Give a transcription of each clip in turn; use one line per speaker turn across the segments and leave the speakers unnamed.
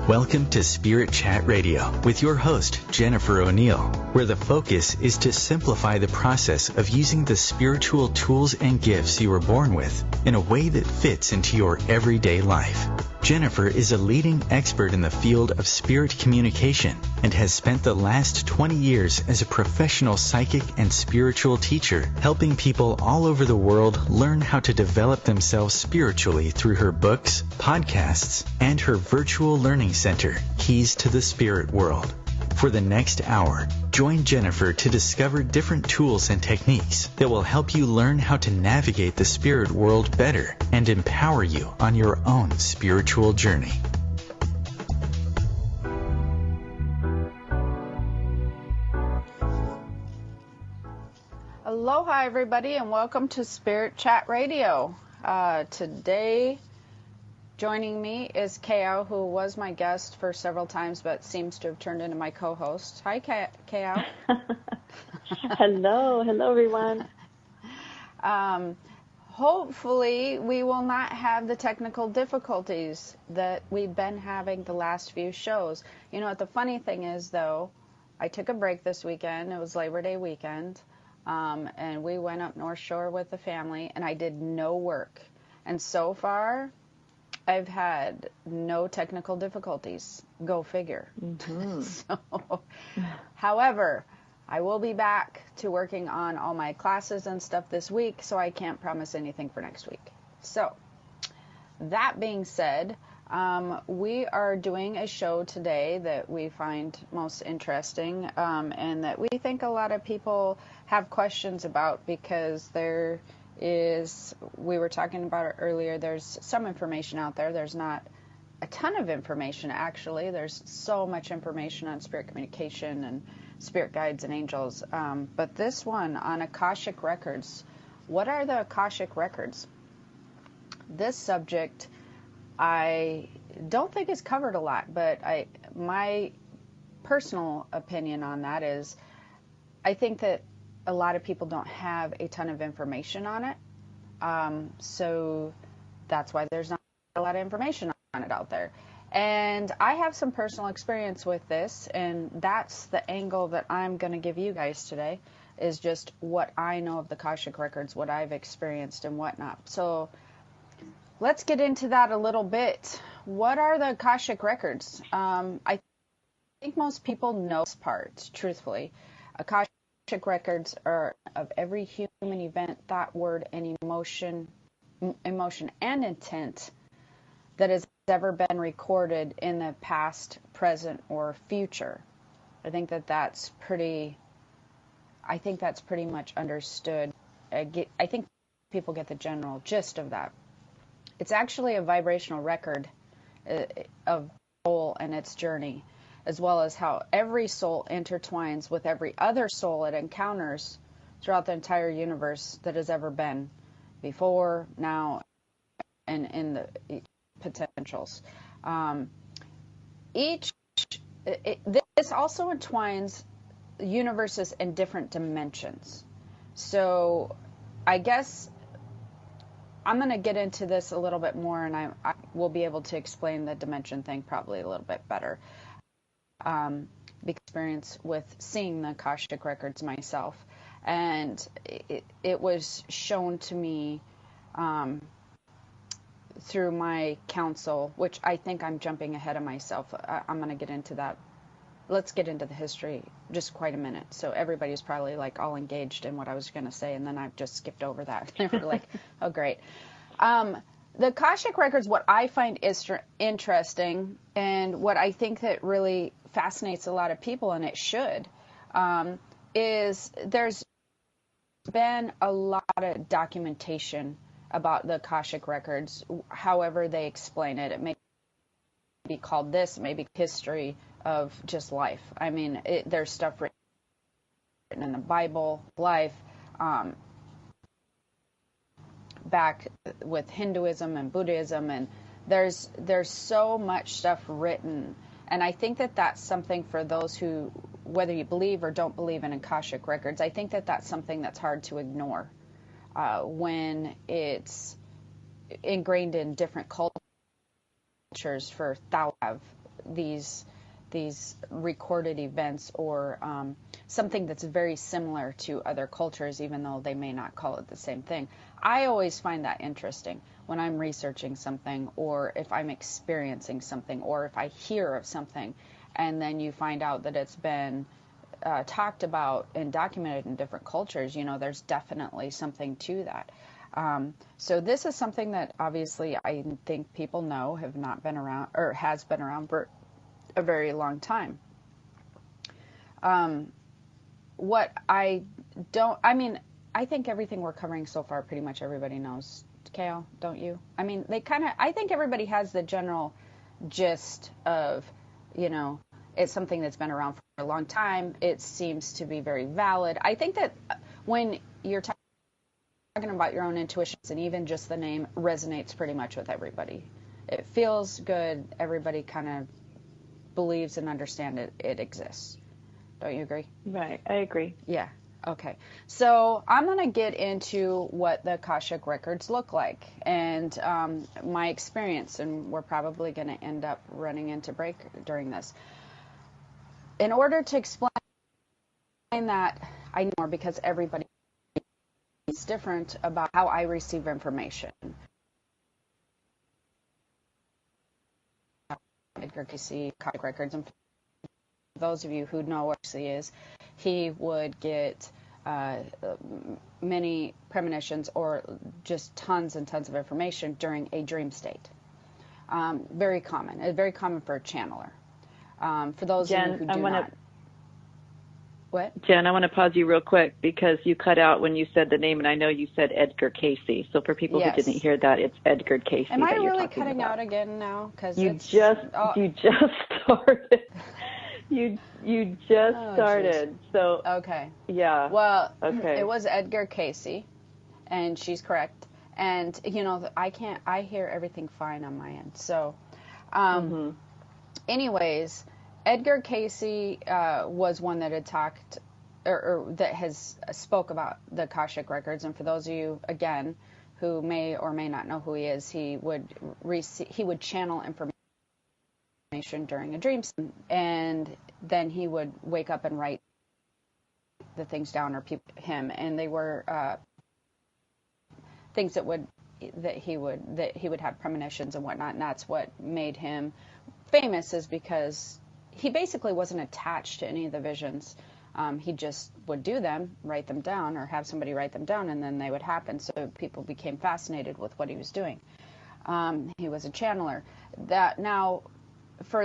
Welcome to Spirit Chat Radio with your host, Jennifer O'Neill, where the focus is to simplify the process of using the spiritual tools and gifts you were born with in a way that fits into your everyday life. Jennifer is a leading expert in the field of spirit communication and has spent the last 20 years as a professional psychic and spiritual teacher, helping people all over the world learn how to develop themselves spiritually through her books, podcasts, and her virtual learning center, Keys to the Spirit World. For the next hour, join Jennifer to discover different tools and techniques that will help you learn how to navigate the spirit world better and empower you on your own spiritual journey.
Aloha, everybody, and welcome to Spirit Chat Radio. Today, joining me is Keao, who was my guest for several times, but seems to have turned into my co-host. Hi, Keao.
Hello everyone.
Hopefully, we will not have the technical difficulties that we've been having the last few shows. You know what the funny thing is, though? I took a break this weekend. It was Labor Day weekend, and we went up North Shore with the family, and I did no work. And so far, I've had no technical difficulties. Go figure. Mm-hmm. However, I will be back to working on all my classes and stuff this week, so I can't promise anything for next week. So, that being said, we are doing a show today that we find most interesting, and that we think a lot of people have questions about, because we were talking about it earlier, there's some information out there. There's not a ton of information, actually. There's so much information on spirit communication and spirit guides and angels. But this one on Akashic Records, what are the Akashic Records? This subject I don't think is covered a lot, but my personal opinion on that is I think that a lot of people don't have a ton of information on it. So that's why there's not a lot of information on it out there. And I have some personal experience with this, and that's the angle that I'm going to give you guys today, is just what I know of the Akashic Records, what I've experienced and whatnot. So let's get into that a little bit. What are the Akashic Records? I think most people know this part, truthfully. Akashic Records are of every human event, thought, word, and emotion and intent that has ever been recorded in the past, present, or future. I think that's pretty much understood. I think people get the general gist of that. It's actually a vibrational record of soul and its journey, as well as how every soul intertwines with every other soul it encounters throughout the entire universe that has ever been, before, now, and in the potentials. This also entwines universes in different dimensions. So I guess I'm going to get into this a little bit more, and I will be able to explain the dimension thing probably a little bit better. Experience with seeing the Akashic Records myself, and it was shown to me through my counsel, which I think I'm jumping ahead of myself. I'm going to get into that. Let's get into the history just quite a minute. So everybody's probably like all engaged in what I was going to say, and then I've just skipped over that. They were like, oh, great. The Akashic Records, what I find is interesting, and what I think that really fascinates a lot of people, and it should, is there's been a lot of documentation about the Akashic Records, however they explain it. It may be called this, it may be history of just life. I mean, there's stuff written in the Bible, life, back with Hinduism and Buddhism, and there's so much stuff written, and I think that that's something for those who, whether you believe or don't believe in Akashic Records, I think that that's something that's hard to ignore when it's ingrained in different cultures for thousands. these recorded events or something that's very similar to other cultures, even though they may not call it the same thing. I always find that interesting when I'm researching something, or if I'm experiencing something, or if I hear of something, and then you find out that it's been talked about and documented in different cultures. There's definitely something to that. So this is something that obviously I think people know have not been around, or has been around for a very long time. What I don't, I mean, I think everything we're covering so far, pretty much everybody knows. Keao, don't you? I mean, I think everybody has the general gist of, it's something that's been around for a long time. It seems to be very valid. I think that when you're talking about your own intuitions, and even just the name resonates pretty much with everybody. It feels good. Everybody kind of believes and understands it exists. Don't you agree?
Right, I agree.
Yeah. Okay. So I'm going to get into what the Akashic Records look like and my experience, and we're probably going to end up running into break during this. In order to explain that, I know more because everybody is different about how I receive information. Edgar Casey, Akashic Records, and for those of you who know what he is, he would get many premonitions or just tons and tons of information during a dream state. Very common for a channeler. For those
Jen,
of you who do not. What?
Jen, I want to pause you real quick because you cut out when you said the name, and I know you said Edgar Casey. So for people who didn't hear that, it's Edgar Casey.
Am I
that you're
really
talking
cutting
about.
out again now? Because
you just started. You just started.
Geez.
So
okay.
Yeah.
Well,
okay.
It was Edgar Casey, and she's correct. And I hear everything fine on my end. So, anyways, Edgar Casey was one that had talked, or that has spoke about the Akashic Records. And for those of you, again, who may or may not know who he is, he would channel information during a dream, and then he would wake up and write the things down, or him, and they were things that he would have premonitions and whatnot, and that's what made him famous, is because he basically wasn't attached to any of the visions. He just would do them, write them down, or have somebody write them down, and then they would happen. So people became fascinated with what he was doing. He was a channeler. That now, for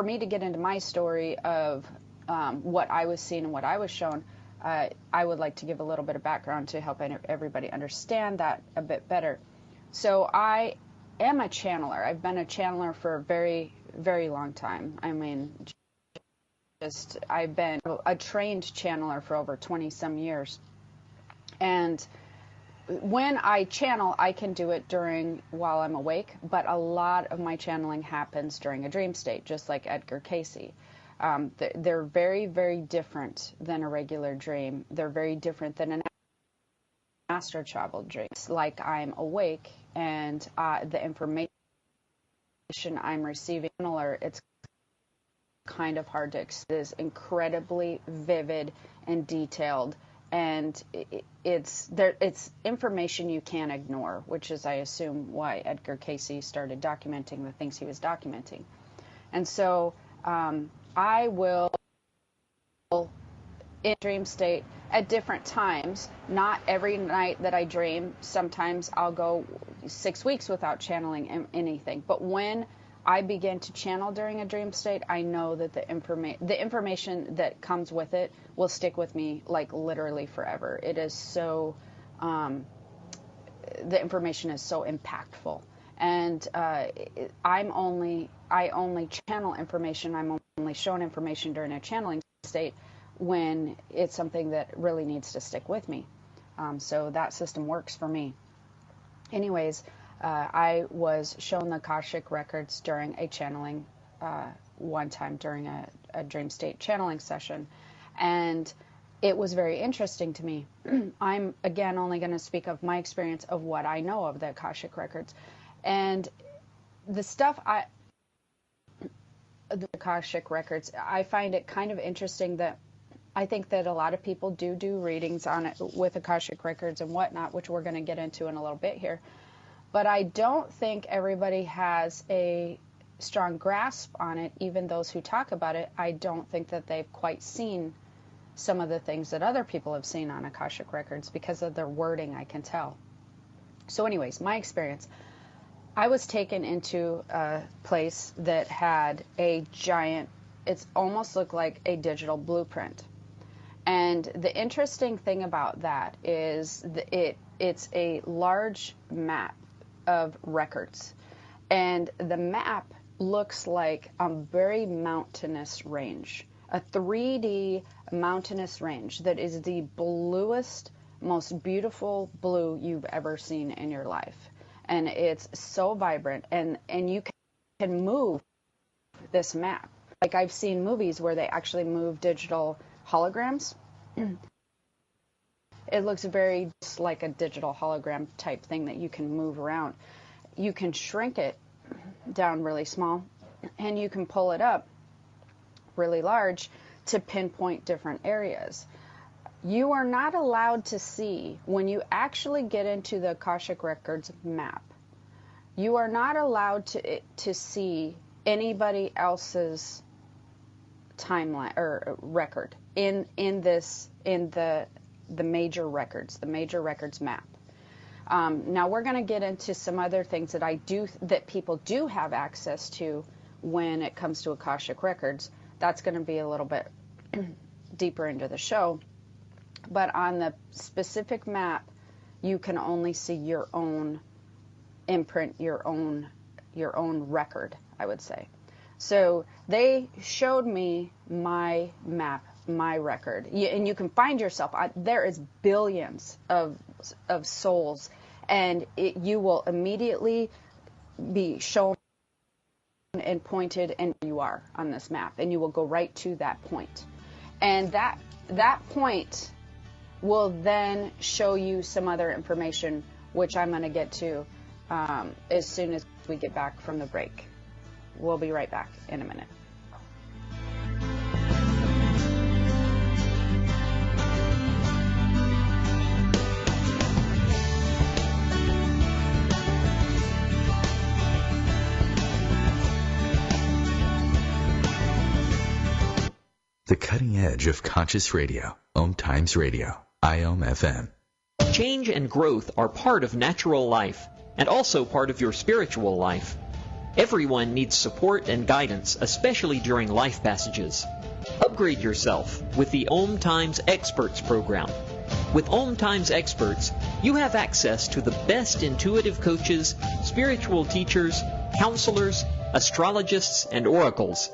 me to get into my story of what I was seeing and what I was shown, I would like to give a little bit of background to help everybody understand that a bit better. So I am a channeler. I've been a channeler for a very, very long time. I mean, I've been a trained channeler for over 20 some years. And when I channel, I can do it while I'm awake, but a lot of my channeling happens during a dream state, just like Edgar Casey. They're very, very different than a regular dream. They're very different than an astral travel dream. It's like I'm awake, and the information I'm receiving, it's kind of hard to explain. It is incredibly vivid and detailed, and it's information you can't ignore, which is, I assume, why Edgar Casey started documenting the things he was documenting. And so I will, in dream state at different times, not every night that I dream. Sometimes I'll go 6 weeks without channeling anything. But when I begin to channel during a dream state, I know that the information that comes with it will stick with me, like, literally forever. It is so, the information is so impactful. And I only channel information, I'm only shown information during a channeling state when it's something that really needs to stick with me. So that system works for me. Anyways, I was shown the Akashic Records during a channeling, one time during a dream state channeling session, and it was very interesting to me. I'm, again, only going to speak of my experience of what I know of the Akashic Records. And the stuff the Akashic Records. I find it kind of interesting that I think that a lot of people do readings on it with Akashic Records and whatnot, which we're going to get into in a little bit here. But I don't think everybody has a strong grasp on it. Even those who talk about it, I don't think that they've quite seen some of the things that other people have seen on Akashic Records because of their wording, I can tell. So anyways, my experience. I was taken into a place that had a giant, it almost looked like a digital blueprint. And the interesting thing about that is it's a large map of records. And the map looks like a very mountainous range, a 3D mountainous range that is the bluest, most beautiful blue you've ever seen in your life. And it's so vibrant, and you can move this map. Like I've seen movies where they actually move digital holograms. It looks very just like a digital hologram type thing that you can move around. You can shrink it down really small, and you can pull it up really large to pinpoint different areas. You are not allowed to see, when you actually get into the Akashic Records map, you are not allowed to see anybody else's timeline or record in the major records map. Now we're going to get into some other things that people do have access to when it comes to Akashic Records. That's going to be a little bit deeper into the show. But on the specific map, you can only see your own imprint, your own record, I would say. So they showed me my map, my record, and you can find yourself. There is billions of souls, and you will immediately be shown and pointed, and you are on this map, and you will go right to that point, and that point will then show you some other information, which I'm going to get to as soon as we get back from the break. We'll be right back in a minute.
The cutting edge of conscious radio, OMTimes Radio, IOM FM.
Change and growth are part of natural life and also part of your spiritual life. Everyone needs support and guidance, especially during life passages. Upgrade yourself with the OMTimes Experts program. With OMTimes Experts, you have access to the best intuitive coaches, spiritual teachers, counselors, astrologists, and oracles.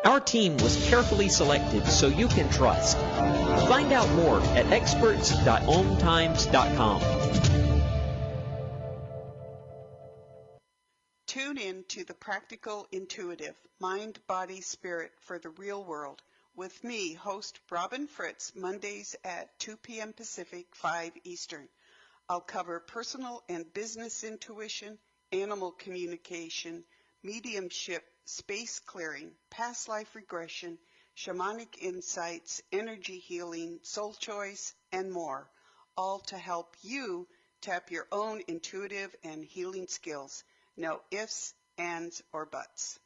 Our team was carefully selected so you can trust. Find out more at experts.omtimes.com.
Tune in to the Practical Intuitive, Mind, Body, Spirit for the Real World with me, host Robin Fritz, Mondays at 2 p.m. Pacific, 5 Eastern. I'll cover personal and business intuition, animal communication, mediumship, space clearing, past life regression, shamanic insights, energy healing, soul choice, and more, all to help you tap your own intuitive and healing skills. No ifs, ands, or buts.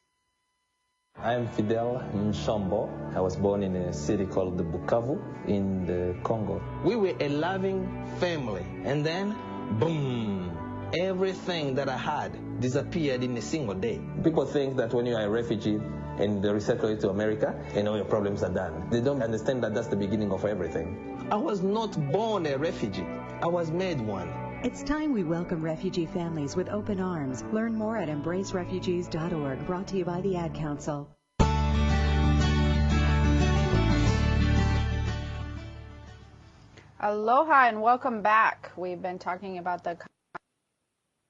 I'm Fidel Nshombo. I was born in a city called the Bukavu in the Congo. We were a loving family, and then, boom, everything that I had disappeared in a single day. People think that when you are a refugee and they resettle you to America, and all your problems are done. They don't understand that that's the beginning of everything. I was not born a refugee. I was made one.
It's time we welcome refugee families with open arms. Learn more at embracerefugees.org, brought to you by the Ad Council.
Aloha and welcome back. We've been talking about the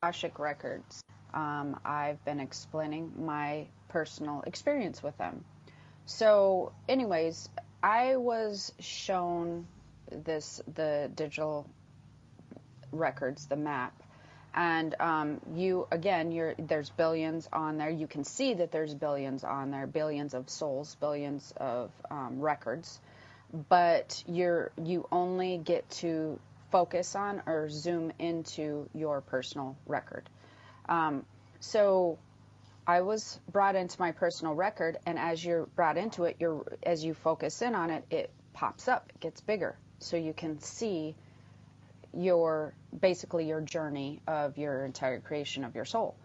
Akashic Records. I've been explaining my personal experience with them. So anyways, I was shown the digital records, the map, And there's billions on there. You can see that there's billions on there, billions of souls, billions of records. But you only get to focus on or zoom into your personal record. So I was brought into my personal record, and as you're brought into it, as you focus in on it, it pops up, it gets bigger, so you can see basically your journey of your entire creation of your soul.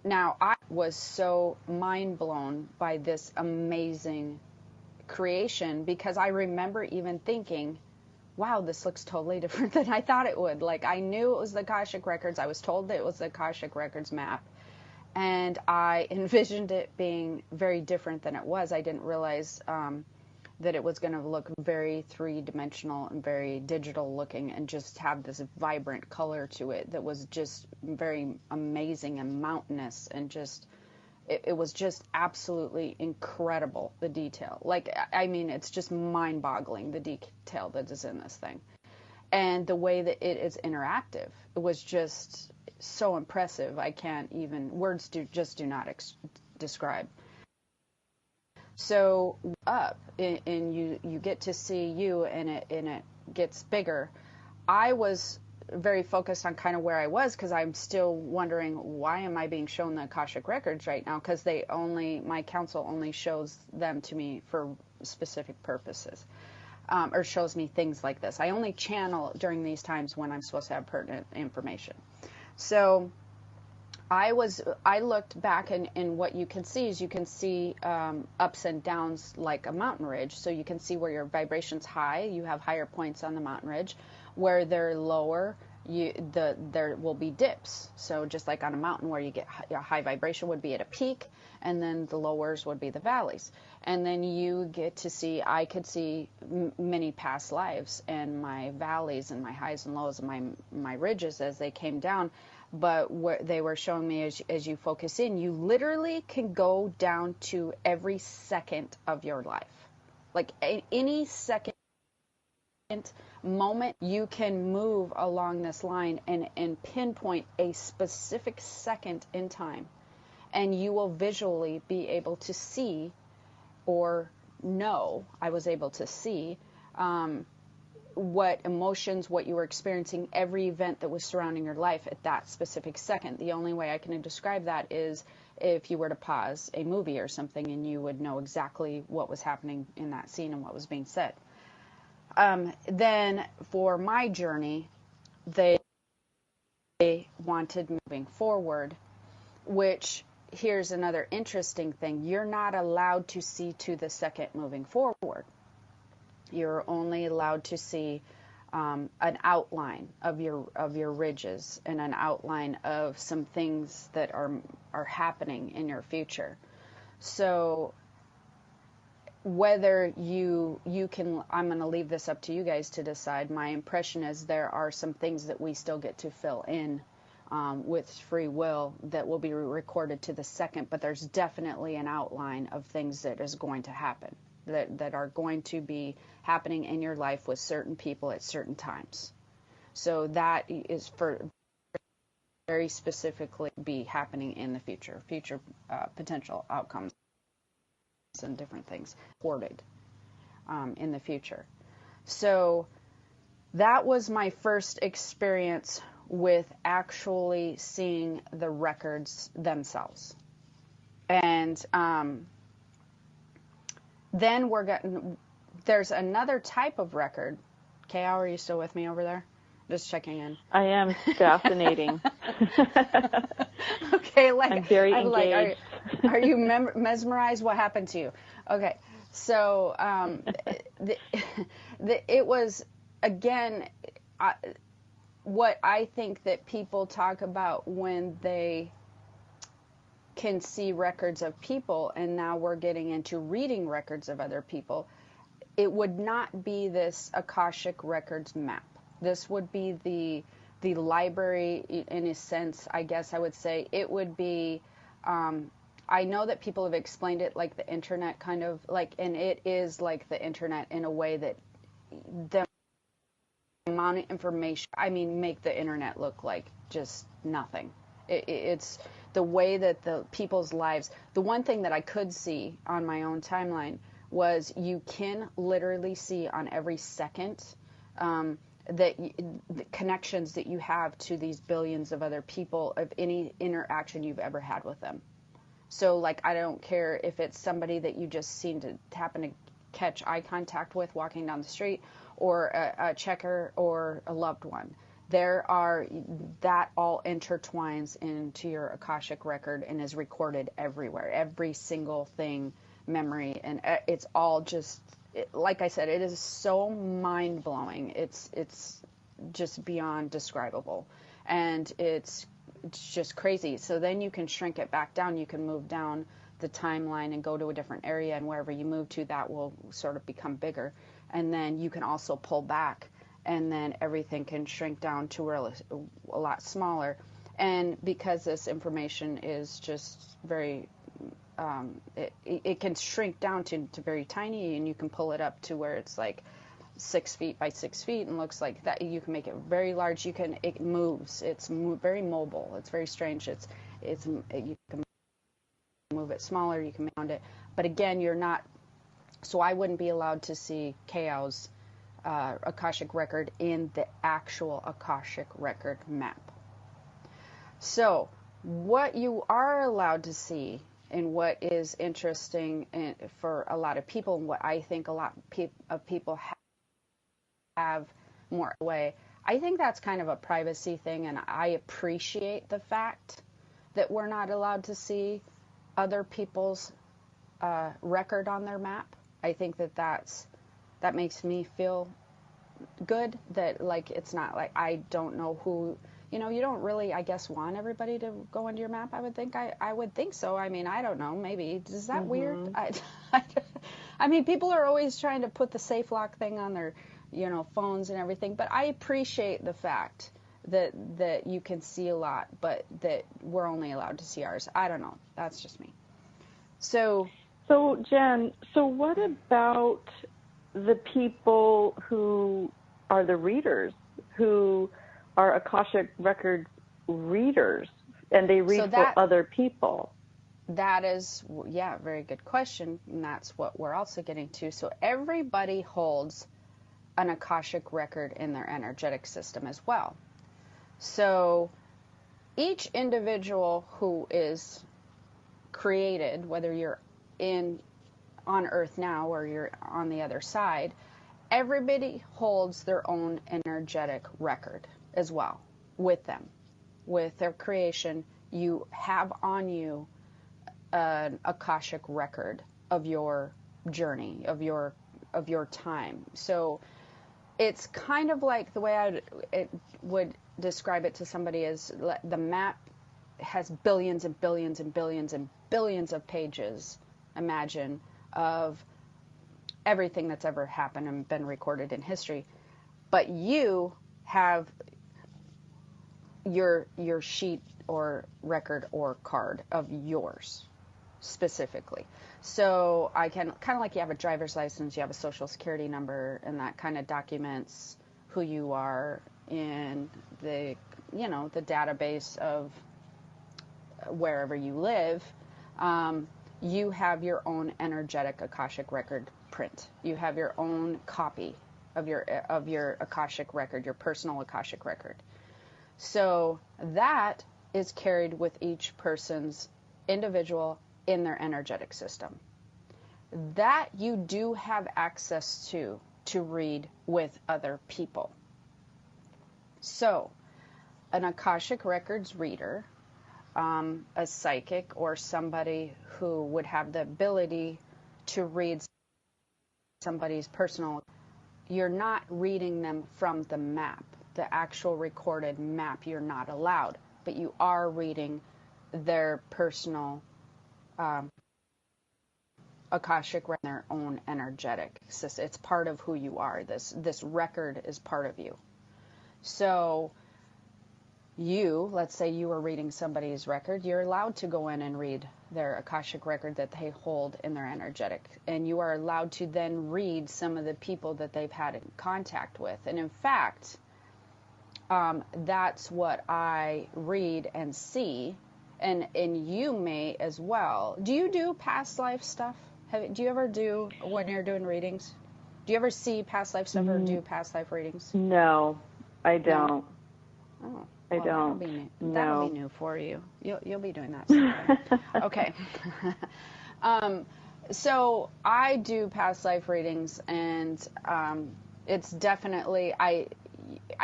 Now, I was so mind blown by this amazing creation, because I remember even thinking, wow, this looks totally different than I thought it would. Like, I knew it was the Akashic Records. I was told that it was the Akashic Records map. And I envisioned it being very different than it was. I didn't realize that it was going to look very three-dimensional and very digital looking, and just have this vibrant color to it that was just very amazing and mountainous, and just it was just absolutely incredible, the detail. Like, I mean, it's just mind-boggling, the detail that is in this thing. And the way that it is interactive, it was just so impressive. I can't even, words do not describe. So up, and you get to see you, and it gets bigger. I was very focused on kind of where I was, because I'm still wondering, why am I being shown the Akashic Records right now? Because my council only shows them to me for specific purposes, or shows me things like this. I only channel during these times when I'm supposed to have pertinent information. So I looked back, and what you can see is ups and downs like a mountain ridge. So you can see where your vibration's high, you have higher points on the mountain ridge. Where they're lower, there will be dips. So just like on a mountain where you get high vibration would be at a peak, and then the lowers would be the valleys. And then you get to see, I could see many past lives, and my valleys and my highs and lows and my ridges as they came down. But what they were showing me, as you focus in, you literally can go down to every second of your life. Like any second moment, you can move along this line and pinpoint a specific second in time, and you will visually be able to see, or know, I was able to see what emotions, what you were experiencing, every event that was surrounding your life at that specific second. The only way I can describe that is if you were to pause a movie or something, and you would know exactly what was happening in that scene and what was being said. Then for my journey, they wanted moving forward, which, here's another interesting thing. You're not allowed to see to the second moving forward. You're only allowed to see an outline of your ridges, and an outline of some things that are happening in your future. So whether you can, I'm going to leave this up to you guys to decide. My impression is there are some things that we still get to fill in with free will that will be recorded to the second, but there's definitely an outline of things that is going to happen, that are going to be happening in your life with certain people at certain times. So that is for very specifically be happening in the future potential outcomes and different things recorded in the future. So that was my first experience with actually seeing the records themselves. And then there's another type of record. Keao, are you still with me over there? Just checking in.
I am. Fascinating.
Okay, like
I'm very engaged.
Like, are you mesmerized? What happened to you? Okay, so it was, again, what I think that people talk about when they can see records of people, and now we're getting into reading records of other people. It would not be this Akashic Records map. This would be the library, in a sense, I guess I would say. It would be, I know that people have explained it like the internet, kind of like, and it is like the internet in a way that them amount of information, make the internet look like just nothing. It's the way that the people's lives, the one thing that I could see on my own timeline was you can literally see on every second the connections that you have to these billions of other people of any interaction you've ever had with them. So, like, I don't care if it's somebody that you just seem to happen to catch eye contact with walking down the street, or a checker, or a loved one. That all intertwines into your Akashic record and is recorded everywhere. Every single thing, memory, and it's all just, like I said, it is so mind-blowing. It's just beyond describable. And it's just crazy. So then you can shrink it back down. You can move down the timeline and go to a different area, and wherever you move to, that will sort of become bigger. And then you can also pull back, and then everything can shrink down to a lot smaller. And because this information is just very, it can shrink down to very tiny, and you can pull it up to where it's like 6 feet by 6 feet and looks like that. You can make it very large. It moves. It's very mobile. It's very strange. You can move it smaller. You can round it. But again, you're not. So I wouldn't be allowed to see Keao's Akashic record in the actual Akashic record map. So what you are allowed to see, and what is interesting for a lot of people, and what I think a lot of people have more way, I think that's kind of a privacy thing, and I appreciate the fact that we're not allowed to see other people's record on their map. I think that makes me feel good, that like it's not like I don't know who, you don't really, I guess, want everybody to go into your map. I would think I would think so. I don't know, maybe. Is that weird? People are always trying to put the safe lock thing on their phones and everything, but I appreciate the fact that you can see a lot, but that we're only allowed to see ours. I don't know. That's just me. So Jen,
what about the people who are the readers, who are Akashic Records readers, and they read for other people?
That is, very good question, and that's what we're also getting to. So everybody holds an Akashic record in their energetic system as well. So each individual who is created, whether you're on Earth now or you're on the other side, everybody holds their own energetic record as well with them. With their creation, you have on you an Akashic record of your journey, of your time. So it's kind of like, the way I would describe it to somebody is, the map has billions and billions and billions and billions of pages, imagine, of everything that's ever happened and been recorded in history. But you have your sheet or record or card of yours specifically. So I can, kind of like you have a driver's license, you have a social security number, and that kind of documents who you are in the, the database of wherever you live. You have your own energetic Akashic record print. You have your own copy of your Akashic record, your personal Akashic record. So that is carried with each person's individual in their energetic system. That you do have access to read with other people. So an Akashic Records reader, a psychic, or somebody who would have the ability to read somebody's personal, you're not reading them from the map, the actual recorded map. You're not allowed, but you are reading their personal Akashic record, their own energetic system. It's part of who you are. This record is part of you. So let's say you were reading somebody's record, you're allowed to go in and read their Akashic record that they hold in their energetic. And you are allowed to then read some of the people that they've had in contact with. And in fact, that's what I read and see, and you may as well. Do you do past life stuff? Do you ever do, when you're doing readings, do you ever see past life stuff or do past life readings?
No, I don't.
No? Oh,
I
well,
don't.
That'll be new for you. You'll be doing that sometime. Okay. So I do past life readings, and it's definitely, I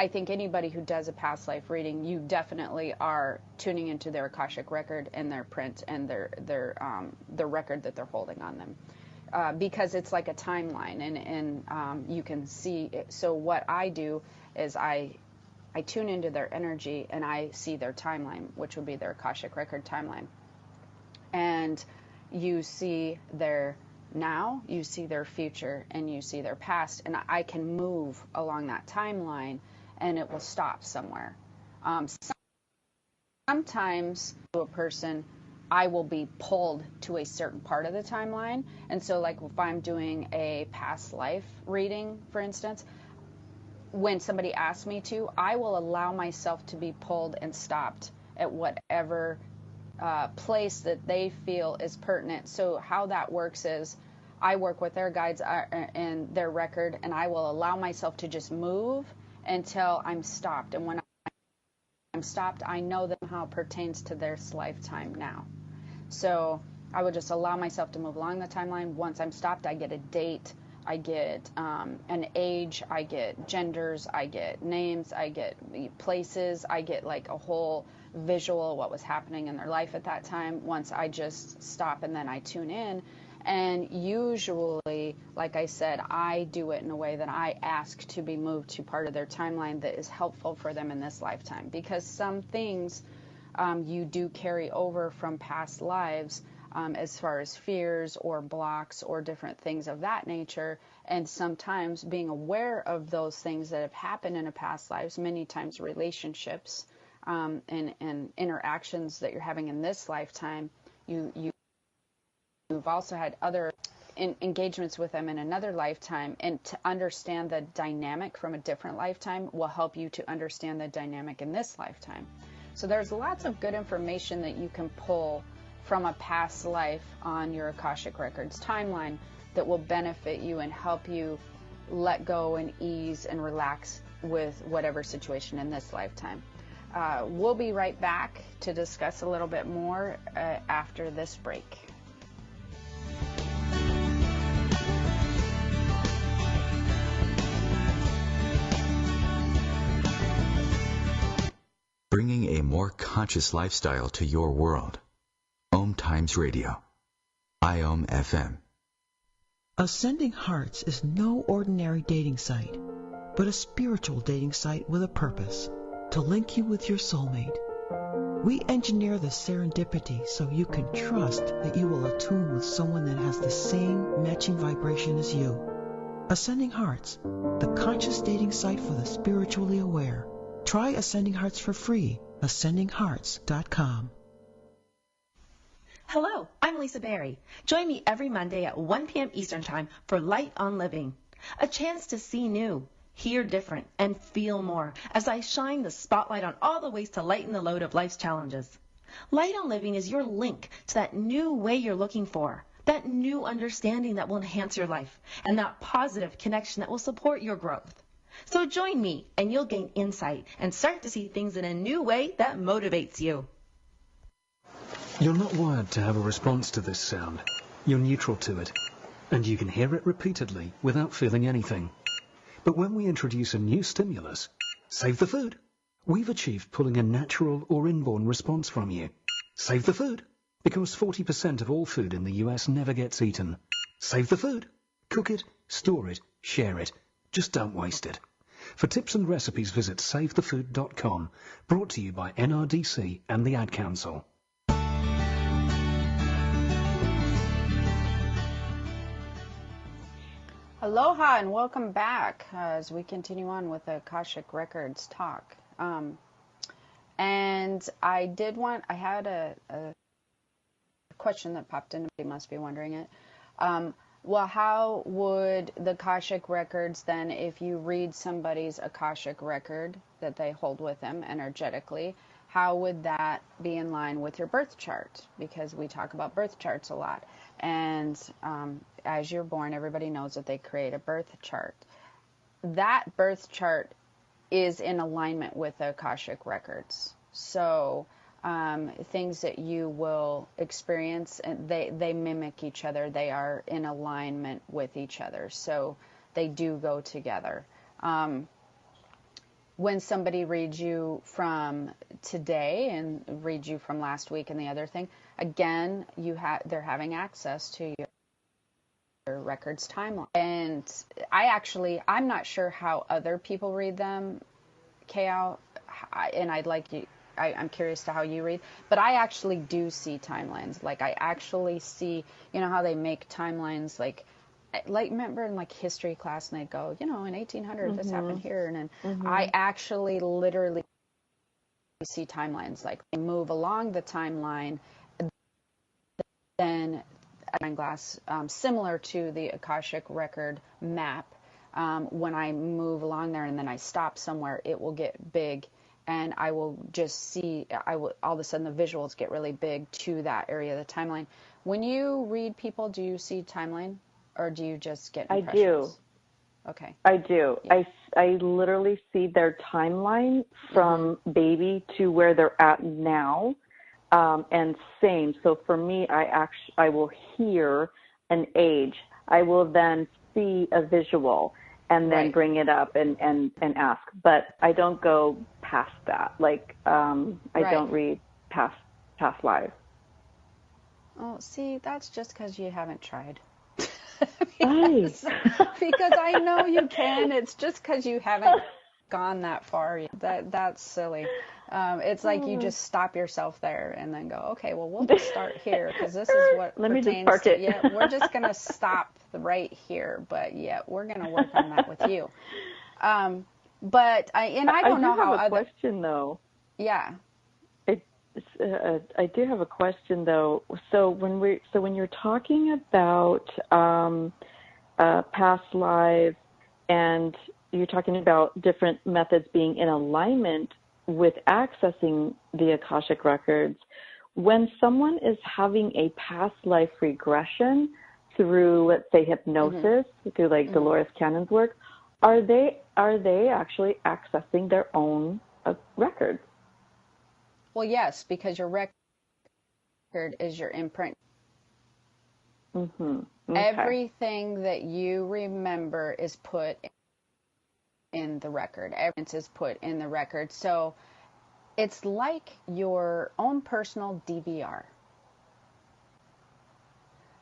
think anybody who does a past life reading, you definitely are tuning into their Akashic record and their print and the record that they're holding on them, because it's like a timeline, and you can see it. So what I do is I tune into their energy and I see their timeline, which would be their Akashic record timeline, and you see their now, you see their future, and you see their past, and I can move along that timeline and it will stop somewhere. Sometimes to a person, I will be pulled to a certain part of the timeline, and so like if I'm doing a past life reading, for instance, when somebody asks me to, I will allow myself to be pulled and stopped at whatever place that they feel is pertinent. So how that works is I work with their guides and their record, and I will allow myself to just move until I'm stopped. And when I'm stopped, I know that how it pertains to their lifetime now. So I would just allow myself to move along the timeline. Once I'm stopped, I get a date, I get an age, I get genders, I get names, I get places, I get like a whole visual of what was happening in their life at that time. Once I just stop and then I tune in. And usually, like I said, I do it in a way that I ask to be moved to part of their timeline that is helpful for them in this lifetime. Because some things you do carry over from past lives, as far as fears or blocks or different things of that nature. And sometimes being aware of those things that have happened in a past lives, many times relationships and interactions that you're having in this lifetime, you've also had other engagements with them in another lifetime, and to understand the dynamic from a different lifetime will help you to understand the dynamic in this lifetime. So there's lots of good information that you can pull from a past life on your Akashic Records timeline that will benefit you and help you let go and ease and relax with whatever situation in this lifetime. We'll be right back to discuss a little bit more after this break.
Bringing a more conscious lifestyle to your world. OMTimes Radio. IOM FM.
Ascending Hearts is no ordinary dating site, but a spiritual dating site with a purpose, to link you with your soulmate. We engineer the serendipity so you can trust that you will attune with someone that has the same matching vibration as you. Ascending Hearts, the conscious dating site for the spiritually aware. Try Ascending Hearts for free, ascendinghearts.com.
Hello, I'm Lisa Berry. Join me every Monday at 1 p.m. Eastern Time for Light on Living, a chance to see new, hear different, and feel more as I shine the spotlight on all the ways to lighten the load of life's challenges. Light on Living is your link to that new way you're looking for, that new understanding that will enhance your life, and that positive connection that will support your growth. So join me and you'll gain insight and start to see things in a new way that motivates you.
You're not wired to have a response to this sound. You're neutral to it, and you can hear it repeatedly without feeling anything. But when we introduce a new stimulus, save the food, we've achieved pulling a natural or inborn response from you. Save the food, because 40% of all food in the US never gets eaten. Save the food. Cook it, store it, share it. Just don't waste it. For tips and recipes, visit savethefood.com, brought to you by NRDC and the Ad Council.
Aloha and welcome back as we continue on with the Akashic Records talk. And I had a question that popped in, you must be wondering it. Well, how would the Akashic Records then, if you read somebody's Akashic record that they hold with them energetically, how would that be in line with your birth chart? Because we talk about birth charts a lot. And as you're born, everybody knows that they create a birth chart. That birth chart is in alignment with the Akashic Records. So things that you will experience, they mimic each other. They are in alignment with each other. So they do go together. When somebody reads you from today and reads you from last week and the other thing, again, they're having access to your records timeline. And I'm not sure how other people read them, Keao, and I'm curious to how you read, but I actually do see timelines. Like I actually see, you know how they make timelines, like remember in like history class and they go, in 1800 this happened here, and then I actually literally see timelines, like they move along the timeline, then a glass, similar to the Akashic record map. When I move along there and then I stop somewhere, it will get big, and I will just see, all of a sudden the visuals get really big to that area of the timeline. When you read people, do you see timeline, or do you just get impressions?
I do.
Okay.
I do. Yeah. I literally see their timeline from baby to where they're at now, and same. So for me, I will hear an age. I will then see a visual and then bring it up and ask. But I don't go past that. Like I don't read past lives.
Oh, see, that's just because you haven't tried.
because
I know you can. It's just because you haven't gone that far. That's silly. It's like you just stop yourself there and then go, okay, well, we'll just start here because this is what pertains to. Yeah, we're just gonna stop right here, but we're gonna work on that with you. But I don't know how.
I have a question though.
Yeah.
I do have a question though. So when you're talking about past lives, and you're talking about different methods being in alignment with accessing the Akashic records, when someone is having a past life regression through, let's say, hypnosis, through like Dolores Cannon's work, are they actually accessing their own records?
Well, yes, because your record is your imprint.
Okay.
Everything that you remember is put in the record. Everything is put in the record. So it's like your own personal DVR.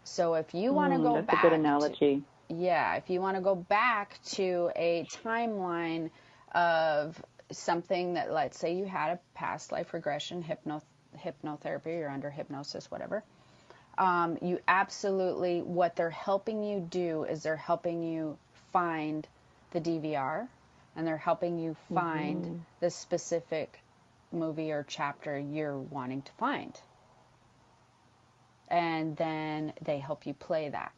So if you want to go back,
that's a good analogy.
If you want to go back to a timeline of something that, let's say you had a past life regression, hypnotherapy, you're under hypnosis, whatever, you absolutely, what they're helping you do is they're helping you find the DVR, and they're helping you find the specific movie or chapter you're wanting to find. And then they help you play that.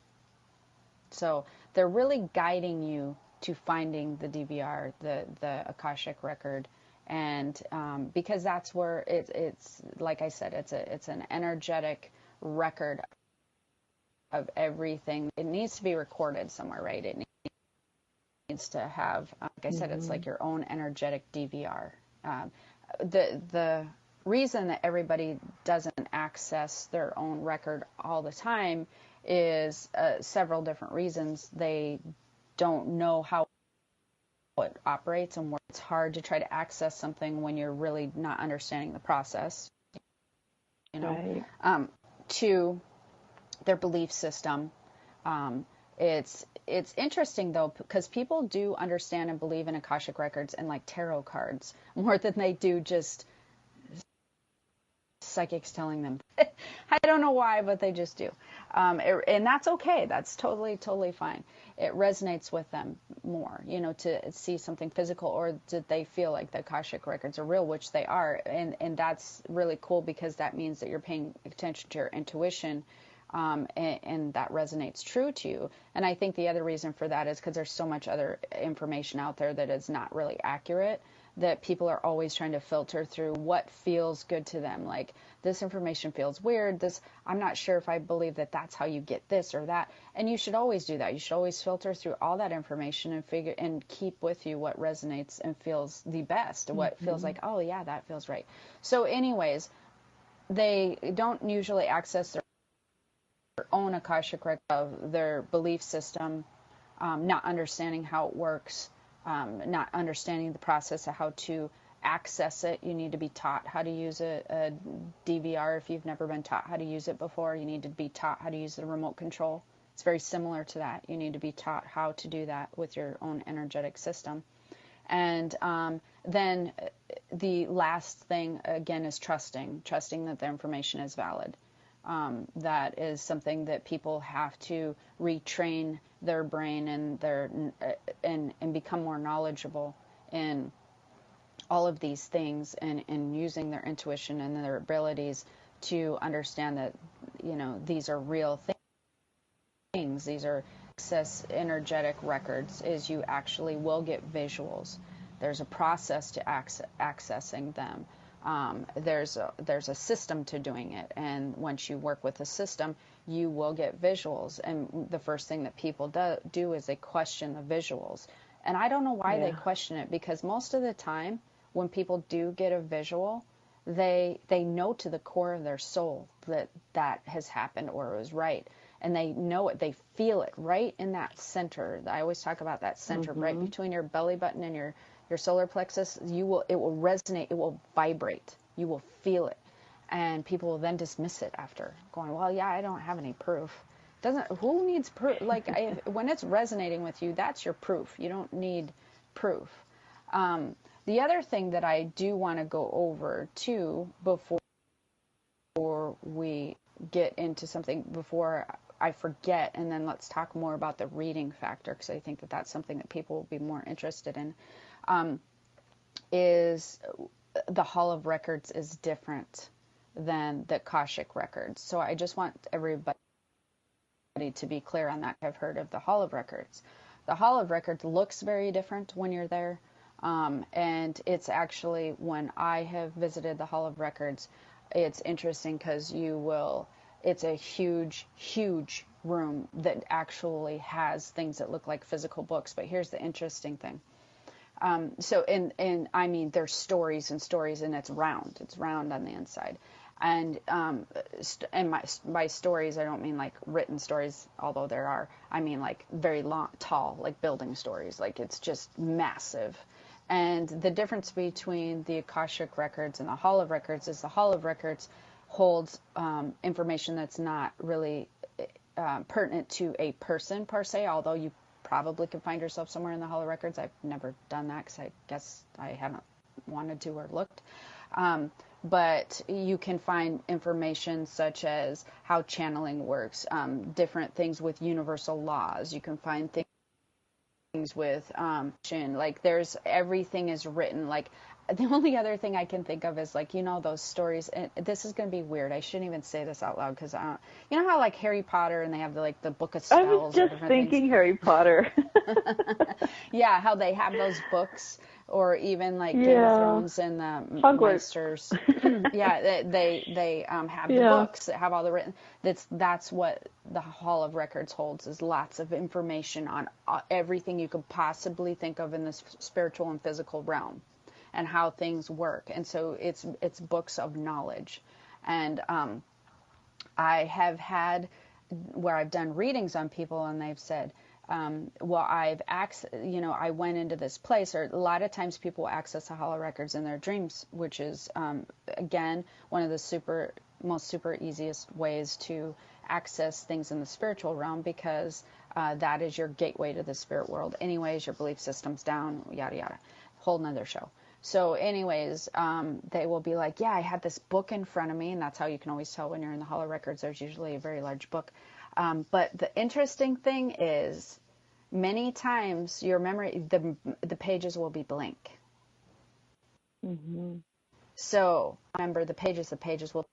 So they're really guiding you to finding the DVR, the Akashic record, and because that's where it's like I said, it's an energetic record of everything. It needs to be recorded somewhere, right? It needs to have, like I said, it's like your own energetic DVR. The reason that everybody doesn't access their own record all the time is several different reasons. They don't know how it operates, and it's hard to try to access something when you're really not understanding the process. To their belief system. It's interesting though, because people do understand and believe in Akashic records and like tarot cards more than they do just psychics telling them. I don't know why, but they just do. And that's okay. That's totally fine. It resonates with them more, to see something physical, or did they feel like the Akashic records are real, which they are. And that's really cool, because that means that you're paying attention to your intuition. and that resonates true to you. And I think the other reason for that is because there's so much other information out there that is not really accurate, that people are always trying to filter through what feels good to them. Like, this information feels weird. I'm not sure if I believe that that's how you get this or that. And you should always do that. You should always filter through all that information and figure and keep with you what resonates and feels the best, what feels like, oh yeah, that feels right. So anyways, they don't usually access their own Akashic record of their belief system, not understanding how it works, not understanding the process of how to access it. You need to be taught how to use a DVR. If you've never been taught how to use it before, you need to be taught how to use the remote control. It's very similar to that. You need to be taught how to do that with your own energetic system. And then the last thing, again, is trusting that the information is valid. That is something that people have to retrain their brain and become more knowledgeable in all of these things, and using their intuition and their abilities to understand that, these are real things. These are access energetic records. Is you actually will get visuals. There's a process to accessing them. There's a system to doing it, and once you work with a system, you will get visuals. And the first thing that people do is they question the visuals. And I don't know why they question it, because most of the time when people do get a visual, they know to the core of their soul that has happened or it was right. And they know it, they feel it right in that center. I always talk about that center, right between your belly button and your solar plexus. It will resonate, it will vibrate, you will feel it. And people will then dismiss it after, going, well, yeah, I don't have any proof. Who needs proof? Like, when it's resonating with you, that's your proof. You don't need proof. The other thing that I do want to go over too, before we get into something, before I forget, and then let's talk more about the reading factor, because I think that that's something that people will be more interested in, is the Hall of Records is different than the Akashic Records. So I just want everybody to be clear on that. I've heard of the Hall of Records. The Hall of Records looks very different when you're there. And it's actually, when I have visited the Hall of Records, it's interesting because it's a huge, huge room that actually has things that look like physical books. But here's the interesting thing. I mean, there's stories and stories, and it's round on the inside. And by stories, I don't mean like written stories, although there are. I mean like very long, tall, like building stories. Like, it's just massive. And the difference between the Akashic Records and the Hall of Records is the Hall of Records holds information that's not really pertinent to a person per se, although you probably could find yourself somewhere in the Hall of Records. I've never done that because I guess I haven't wanted to or looked. But you can find information such as how channeling works, different things with universal laws. You can find things with like, there's everything is written. Like, the only other thing I can think of is, like, those stories, and this is going to be weird, I shouldn't even say this out loud, because how like Harry Potter, and they have the book of spells.
I was just thinking things. Harry Potter.
Yeah, how they have those books, or even like Game of Thrones and the Meisters. Yeah, they have the books that have all the written. That's what the Hall of Records holds, is lots of information on everything you could possibly think of in this spiritual and physical realm, and how things work. And so it's books of knowledge. And I have had where I've done readings on people, and they've said, well, I went into this place, or a lot of times people access the Hall of Records in their dreams, which is, again, one of the most super easiest ways to access things in the spiritual realm, because that is your gateway to the spirit world. Anyways, your belief system's down, yada, yada. Whole nother show. So anyways, they will be like, yeah, I had this book in front of me, and that's how you can always tell when you're in the Hall of Records. There's usually a very large book. But the interesting thing is, many times your memory, the pages will be blank. So remember, the pages will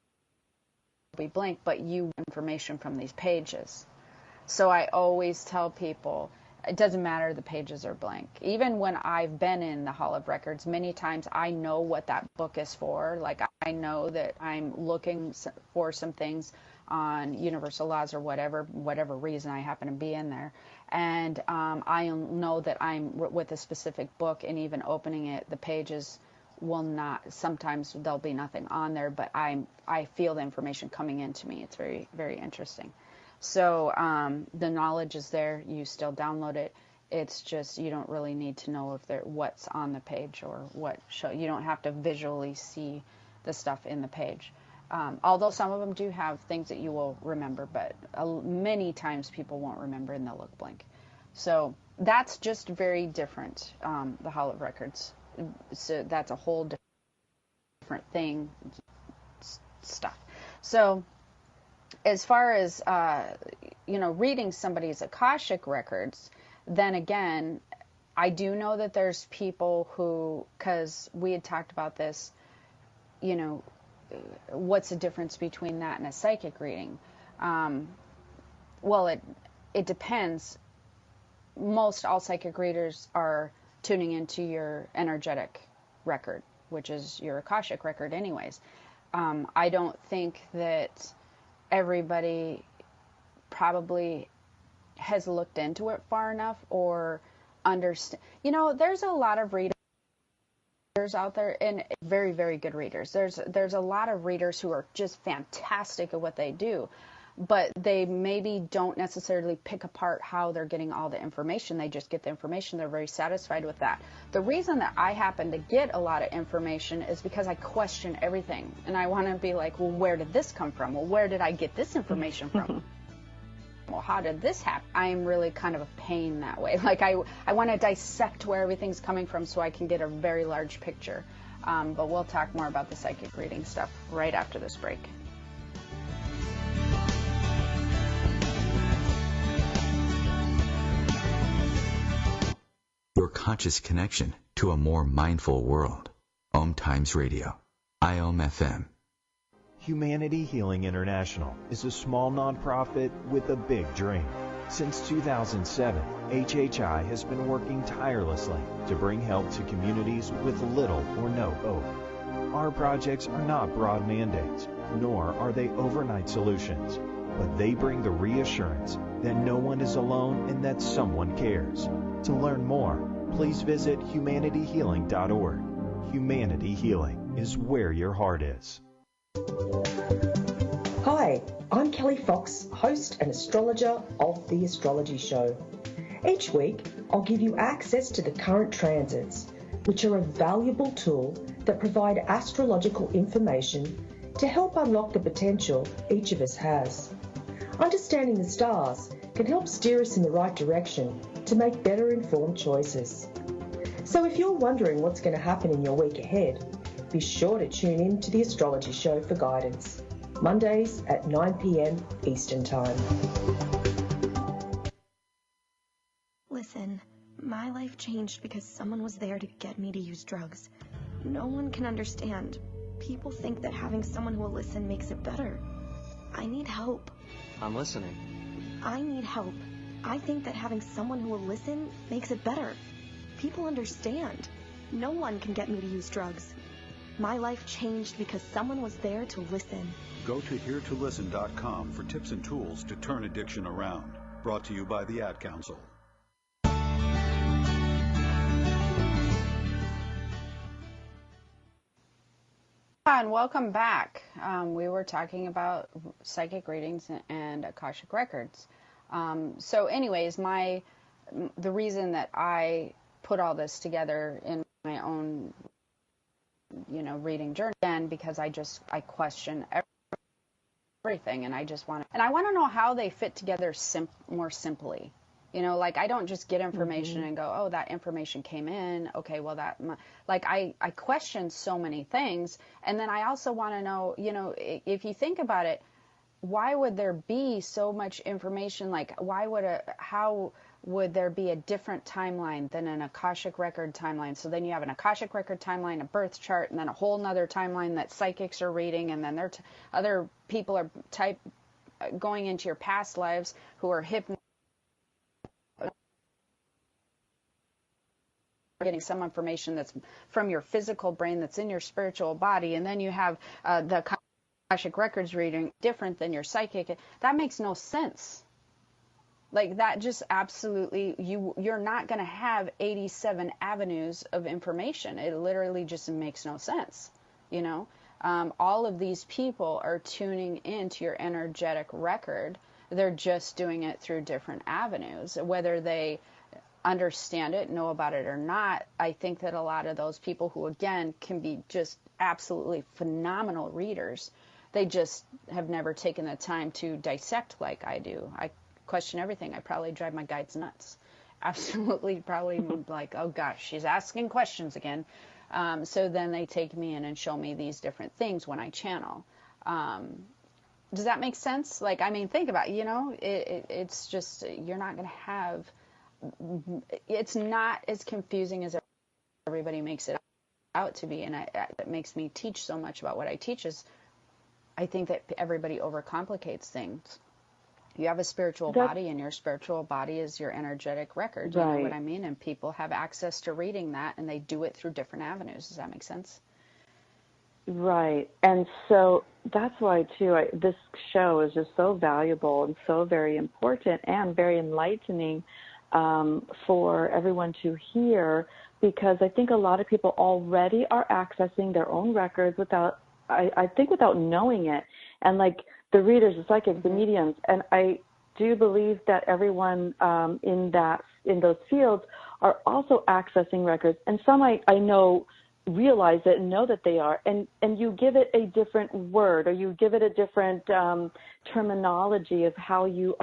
be blank, but you information from these pages. So I always tell people, it doesn't matter, the pages are blank. Even when I've been in the Hall of Records, many times I know what that book is for. Like, I know that I'm looking for some things on universal laws or whatever reason I happen to be in there. And I know that I'm with a specific book, and even opening it, the pages will not, sometimes there'll be nothing on there, but I feel the information coming into me. It's very, very interesting. So the knowledge is there. You still download it. It's just you don't really need to know what's on the page or what show. You don't have to visually see the stuff in the page. Although some of them do have things that you will remember, but many times people won't remember and they'll look blank. So that's just very different, the Hall of Records. So that's a whole different thing, stuff. So as far as, reading somebody's Akashic Records, then again, I do know that there's people who, because we had talked about this, what's the difference between that and a psychic reading? Well, it depends. Most all psychic readers are tuning into your energetic record, which is your Akashic record anyways. I don't think that everybody probably has looked into it far enough or understand. There's a lot of readers out there, and very, very good readers. There's a lot of readers who are just fantastic at what they do, but they maybe don't necessarily pick apart how they're getting all the information. They just get the information. They're very satisfied with that. The reason that I happen to get a lot of information is because I question everything, and I want to be like, well, where did this come from? Well, where did I get this information from? Well, how did this happen? I'm really kind of a pain that way. Like, I want to dissect where everything's coming from so I can get a very large picture. But we'll talk more about the psychic reading stuff right after this break.
Your conscious connection to a more mindful world. OMTimes Radio. IOM FM.
Humanity Healing International is a small nonprofit with a big dream. Since 2007, HHI has been working tirelessly to bring help to communities with little or no hope. Our projects are not broad mandates, nor are they overnight solutions, but they bring the reassurance that no one is alone and that someone cares. To learn more, please visit humanityhealing.org. Humanity Healing is where your heart is.
Hi, I'm Kelly Fox, host and astrologer of The Astrology Show. Each week, I'll give you access to the current transits, which are a valuable tool that provide astrological information to help unlock the potential each of us has. Understanding the stars can help steer us in the right direction to make better informed choices. So if you're wondering what's going to happen in your week ahead, be sure to tune in to The Astrology Show for guidance, Mondays at 9 p.m. Eastern Time.
Listen, my life changed because someone was there to get me to use drugs. No one can understand. People think that having someone who will listen makes it better. I need help.
I'm listening.
I need help. I think that having someone who will listen makes it better. People understand. No one can get me to use drugs. My life changed because someone was there to listen.
Go to heretolisten.com for tips and tools to turn addiction around. Brought to you by the Ad Council.
And welcome back. We were talking about psychic readings and Akashic Records. So anyways, the reason that I put all this together in my own reading journey, again, because I question everything, and I want to know how they fit together more simply. Like, I don't just get information and go, oh, that information came in, okay, well, I question so many things. And then I also want to know, if you think about it, why would there be so much information? Like, why would would there be a different timeline than an Akashic Record timeline? So then you have an Akashic Record timeline, a birth chart, and then a whole nother timeline that psychics are reading, and then other people are going into your past lives who are getting some information that's from your physical brain that's in your spiritual body, and then you have the Akashic Records reading different than your psychic. That makes no sense. Like, that just absolutely, you're not going to have 87 avenues of information. It literally just makes no sense, you know. All of these people are tuning into your energetic record. They're just doing it through different avenues. Whether they understand it, know about it or not, I think that a lot of those people who, again, can be just absolutely phenomenal readers, they just have never taken the time to dissect like I do. I question everything. I probably drive my guides nuts. Absolutely, probably like, oh gosh, she's asking questions again. So then they take me in and show me these different things when I channel. Does that make sense? Like, I mean, think about it, you know, it's just, you're not going to have, it's not as confusing as everybody makes it out to be. And that makes me teach so much about what I teach is I think that everybody overcomplicates things. You have a spiritual body, and your spiritual body is your energetic record. You know what I mean? And people have access to reading that, and they do it through different avenues. Does that make sense?
Right. And so that's why, too, this show is just so valuable and so very important and very enlightening for everyone to hear, because I think a lot of people already are accessing their own records without, I think, without knowing it. And like, the readers, the psychics, the mediums, and I do believe that everyone in those fields are also accessing records, and some I know realize it and know that they are, and you give it a different word, or you give it a different terminology of how you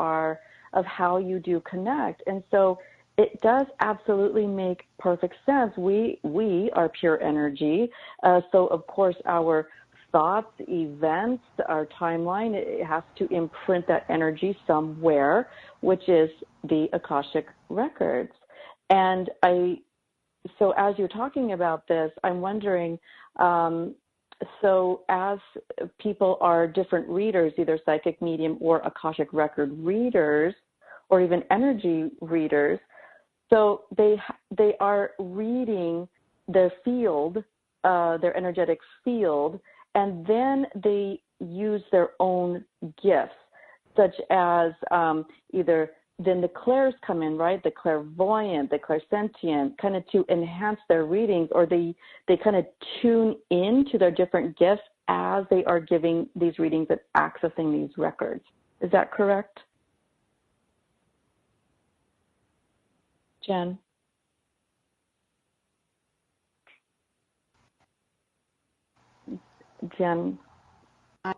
do connect, and so it does absolutely make perfect sense. We are pure energy, so of course our thoughts, events, our timeline, it has to imprint that energy somewhere, which is the Akashic Records. And so as you're talking about this, I'm wondering, so as people are different readers, either psychic, medium, or Akashic Record readers, or even energy readers, so they are reading their field, their energetic field, and then they use their own gifts, such as either then the clairs come in, right? The clairvoyant, the clairsentient, kind of to enhance their readings, or they kind of tune in to their different gifts as they are giving these readings and accessing these records. Is that correct? Jen? Jen,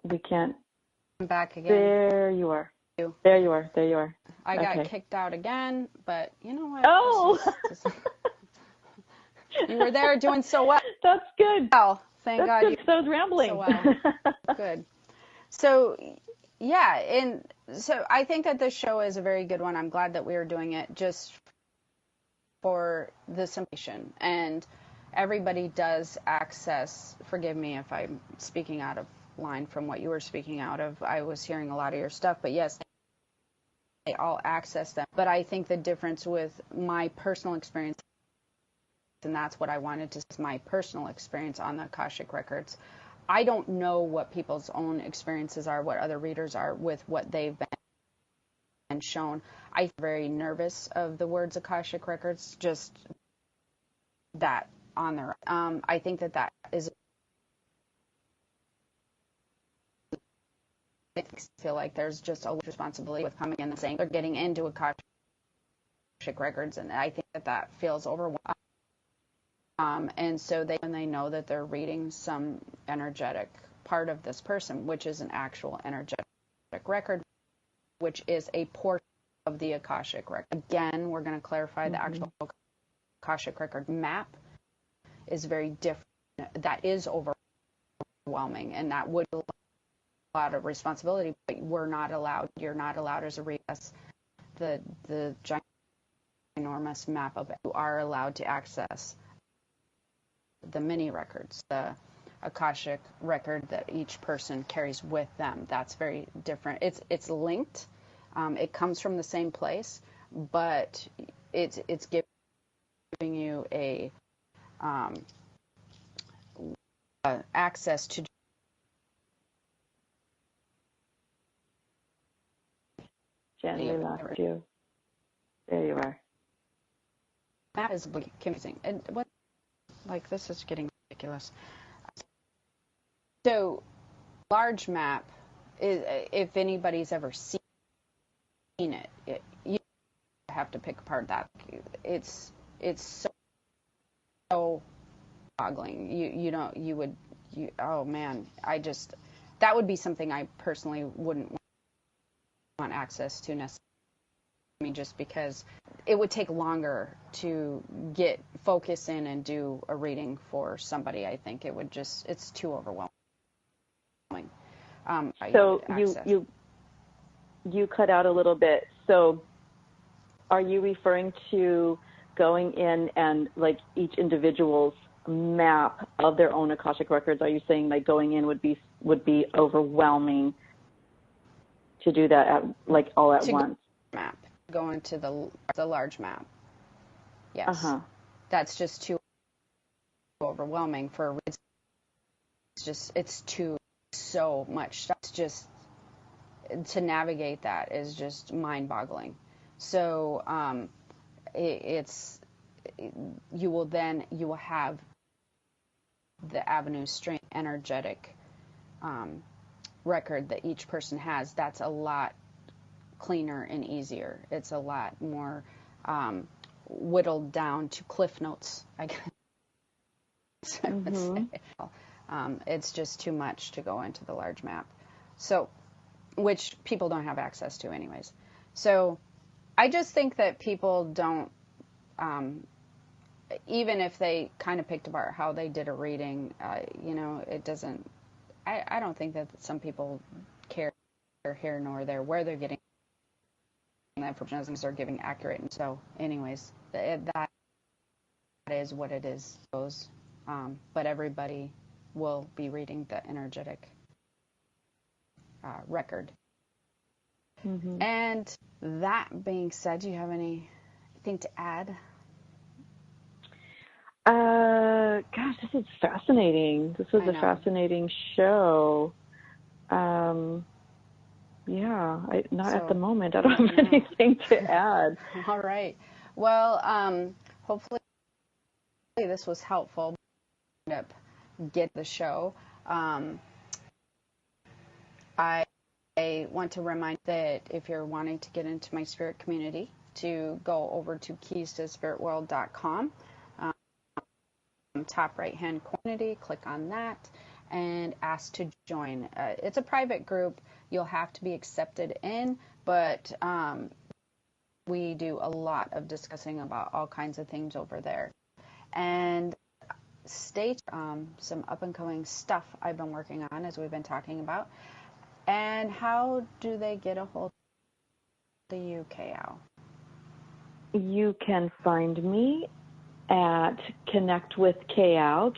we can't.
I'm back again.
There you are. There you are. There you are.
I got kicked out again, but you know what?
Oh!
You were there doing so well.
That's good.
Oh, thank God.
Good. So I was rambling.
So well. Good. So, yeah, and so I think that this show is a very good one. I'm glad that we are doing it just for this information. And everybody does access, forgive me if I'm speaking out of line from what you were speaking out of. I was hearing a lot of your stuff, but yes, they all access them. But I think the difference with my personal experience, and that's what I wanted to say, my personal experience on the Akashic Records. I don't know what people's own experiences are, what other readers are with what they've been shown. I'm very nervous of the words Akashic Records, just that on their I think that is, I feel like there's just a responsibility with coming in and saying they're getting into Akashic Records, and I think that feels overwhelming. And so when they know that they're reading some energetic part of this person, which is an actual energetic record, which is a portion of the Akashic Record. Again, we're going to clarify the actual Akashic Record map is very different. That is overwhelming, and that would be a lot of responsibility, but you're not allowed as a reader, the giant enormous map of it. You are allowed to access the mini records, the Akashic record that each person carries with them. That's very different. It's linked. It comes from the same place, but it's giving you a access to.
Jen, we lost you. There you are.
Map is confusing. And what, like, this is getting ridiculous. So, large map is, if anybody's ever seen it, you have to pick apart that. It's so boggling. Oh man, that would be something I personally wouldn't want access to necessarily. I mean, just because it would take longer to get focus in and do a reading for somebody. I think it's too overwhelming.
So you cut out a little bit. So are you referring to going in and like each individual's map of their own Akashic records? Are you saying like going in would be overwhelming to do that at like all at once?
Map. Go into the large map. Yes. That's just too overwhelming for it's too so much stuff. It's just to navigate that is just mind-boggling. So you will have the avenue strength energetic record that each person has. That's a lot cleaner and easier. It's a lot more whittled down to cliff notes, I guess I would say. It's just too much to go into the large map, so which people don't have access to anyways. So I just think that people don't, even if they kind of picked apart how they did a reading, it doesn't, I don't think that some people care here nor there where they're getting that information as they're giving accurate. And so anyways, that is what it is. But everybody will be reading the energetic record. And that being said, do you have anything to add?
Gosh, this is fascinating. This was a fascinating show. At the moment. I don't have anything to add.
All right. Well, hopefully this was helpful. Get the show. I want to remind that if you're wanting to get into my spirit community, to go over to keystospiritworld.com. Top right hand community, click on that and ask to join. It's a private group. You'll have to be accepted in, but we do a lot of discussing about all kinds of things over there. And state some up and coming stuff I've been working on, as we've been talking about. And how do they get a hold of you, Keao?
You can find me at connectwithkeao,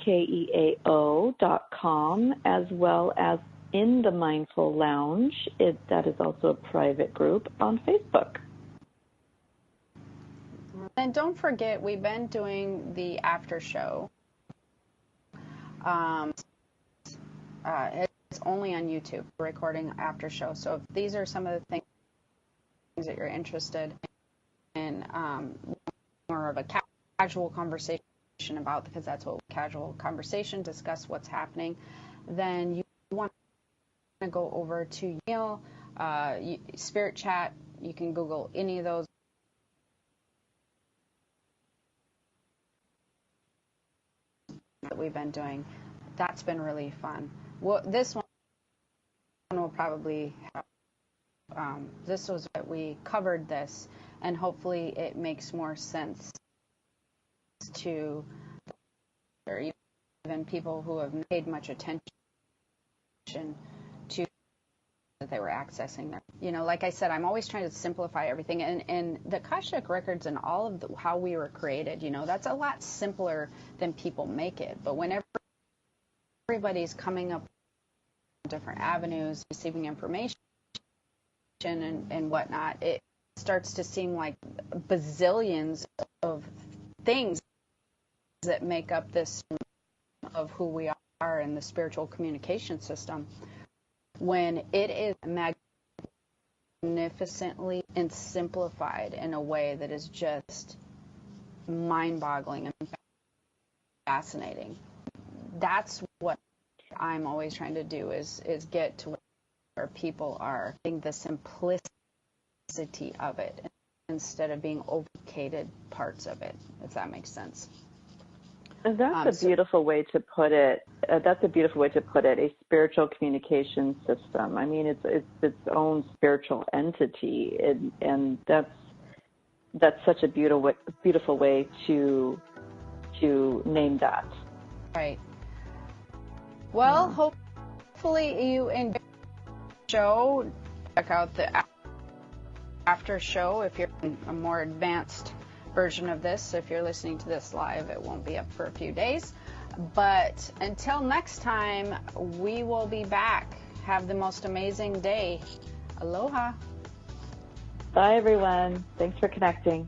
KEAO.com, as well as in the Mindful Lounge. That is also a private group on Facebook.
And don't forget, we've been doing the after show. It's only on YouTube, recording after show. So if these are some of the things that you're interested in, more of a casual conversation about, because that's what casual conversation, discuss what's happening, then you want to go over to Neil, Spirit Chat. You can Google any of those. That we've been doing. That's been really fun. Well, this one will probably have, this was what we covered this, and hopefully it makes more sense to, or even people who have paid much attention to that they were accessing there. You know, like I said, I'm always trying to simplify everything, and the Akashic Records and all of how we were created, you know, that's a lot simpler than people make it. But whenever everybody's coming up with different avenues, receiving information and whatnot, it starts to seem like bazillions of things that make up this of who we are in the spiritual communication system, when it is magnificently and simplified in a way that is just mind-boggling and fascinating. That's what I'm always trying to do, is get to where people are seeing the simplicity of it instead of being overcomplicated parts of it, if that makes sense.
That's a beautiful way to put it. That's a beautiful way to put it. A spiritual communication system. I mean, it's its own spiritual entity, and that's such a beautiful way to name that.
Right. Well, hopefully you enjoy the show. Check out the after show if you're in a more advanced version of this. If you're listening to this live, it won't be up for a few days. But until next time, we will be back. Have the most amazing day. Aloha.
Bye, everyone. Thanks for connecting.